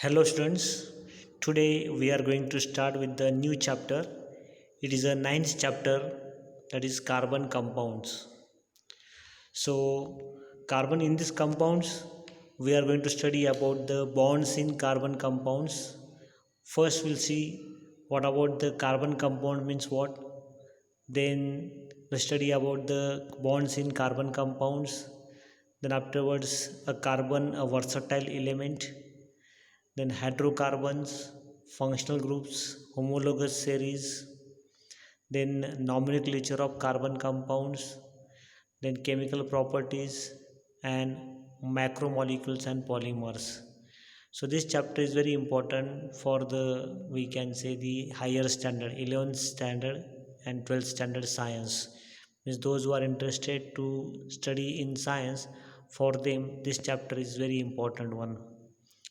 Hello students, today we are going to start with the new chapter. It is a ninth chapter, that is carbon compounds. So carbon in these compounds, we are going to study about the bonds in carbon compounds. First we'll see what about the carbon compound means what. Then the study about the bonds in carbon compounds. Then afterwards a carbon, a versatile element, then hydrocarbons, functional groups, homologous series, then nomenclature of carbon compounds, then chemical properties and macromolecules and polymers. So this chapter is very important for the, we can say, the higher standard, 11th standard and 12th standard science. Means those who are interested to study in science, for them this chapter is very important one.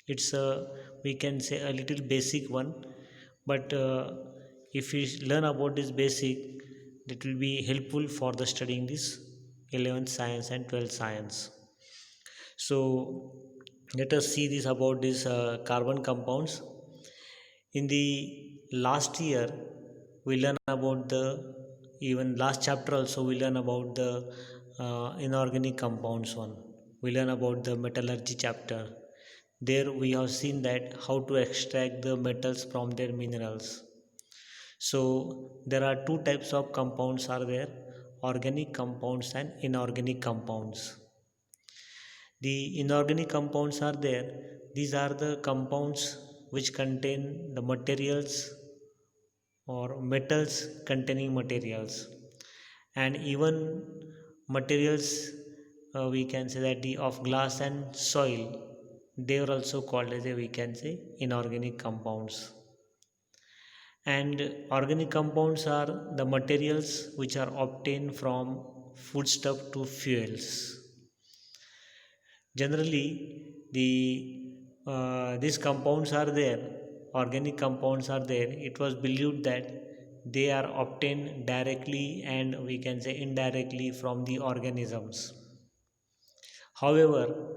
It's a, we can say, a little basic one, but if we learn about this basic, it will be helpful for the studying this 11th science and 12th science. So let us see this about this carbon compounds. In the last year we learn about the, even last chapter also we learn about the inorganic compounds one. We learn about the metallurgy chapter. There we have seen that how to extract the metals from their minerals. So there are two types of compounds are there: organic compounds and inorganic compounds. The inorganic compounds are there. These are the compounds which contain the materials or metals containing materials, and even materials, we can say that the of glass and soil, they are also called as a, we can say, inorganic compounds. And organic compounds are the materials which are obtained from foodstuff to fuels. Generally, these compounds are there, organic compounds are there. It was believed that they are obtained directly and, we can say, indirectly from the organisms. However,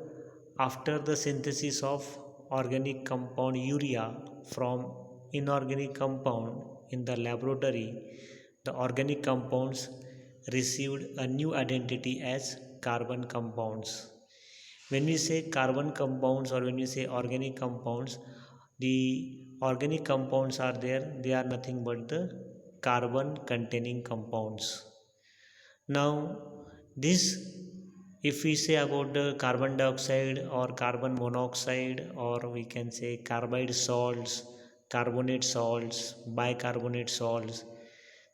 after the synthesis of organic compound urea from inorganic compound in the laboratory, the organic compounds received a new identity as carbon compounds. When we say carbon compounds or when we say organic compounds, the organic compounds are there, they are nothing but the carbon containing compounds. Now, this, if we say about the carbon dioxide or carbon monoxide, or we can say carbide salts, carbonate salts, bicarbonate salts,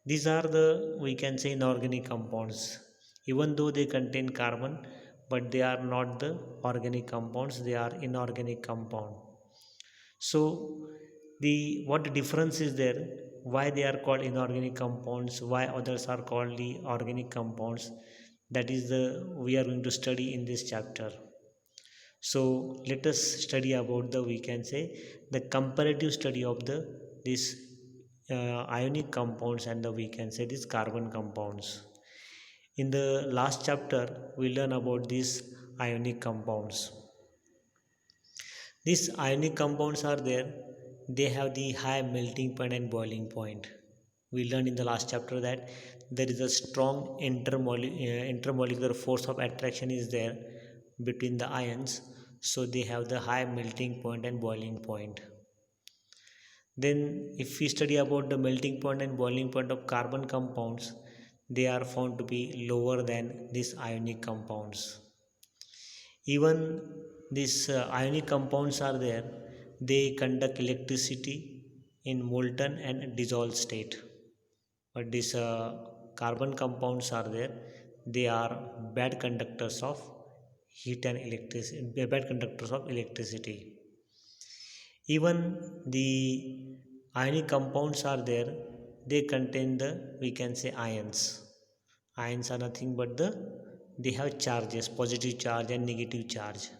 these are the, we can say, inorganic compounds. Even though they contain carbon, but they are not the organic compounds, they are inorganic compound. So the what difference is there, why they are called inorganic compounds, why others are called the organic compounds, that is the, we are going to study in this chapter. So let us study about the, we can say, the comparative study of the this ionic compounds and the, we can say, these carbon compounds. In the last chapter we learn about these ionic compounds. These ionic compounds are there, they have the high melting point and boiling point. We learned in the last chapter that there is a strong intermolecular force of attraction is there between the ions, so they have the high melting point and boiling point. Then if we study about the melting point and boiling point of carbon compounds, they are found to be lower than these ionic compounds. Even these ionic compounds are there, they conduct electricity in molten and dissolved state, but these carbon compounds are there, they are bad conductors of heat and electricity, bad conductors of electricity. Even the ionic compounds are there, they contain the, we can say, ions. Ions are nothing but the, they have charges, positive charge and negative charge,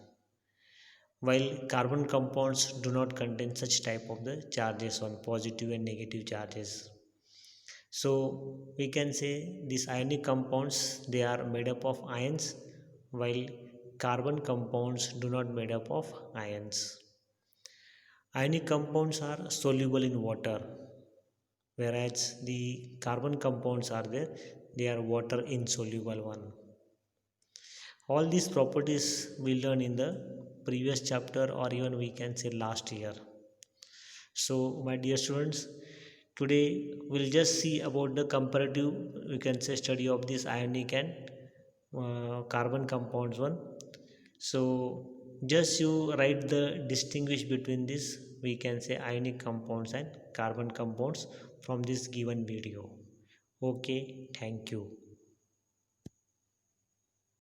while carbon compounds do not contain such type of the charges on positive and negative charges. So we can say these ionic compounds, they are made up of ions, while carbon compounds do not made up of ions. Ionic compounds are soluble in water, whereas the carbon compounds are there, they are water insoluble one. All these properties we learned in the previous chapter, or even we can say last year. So my dear students, today we'll just see about the comparative, we can say, study of this ionic and carbon compounds one. So just you write the distinguish between this, we can say, ionic compounds and carbon compounds from this given video. Okay, thank you.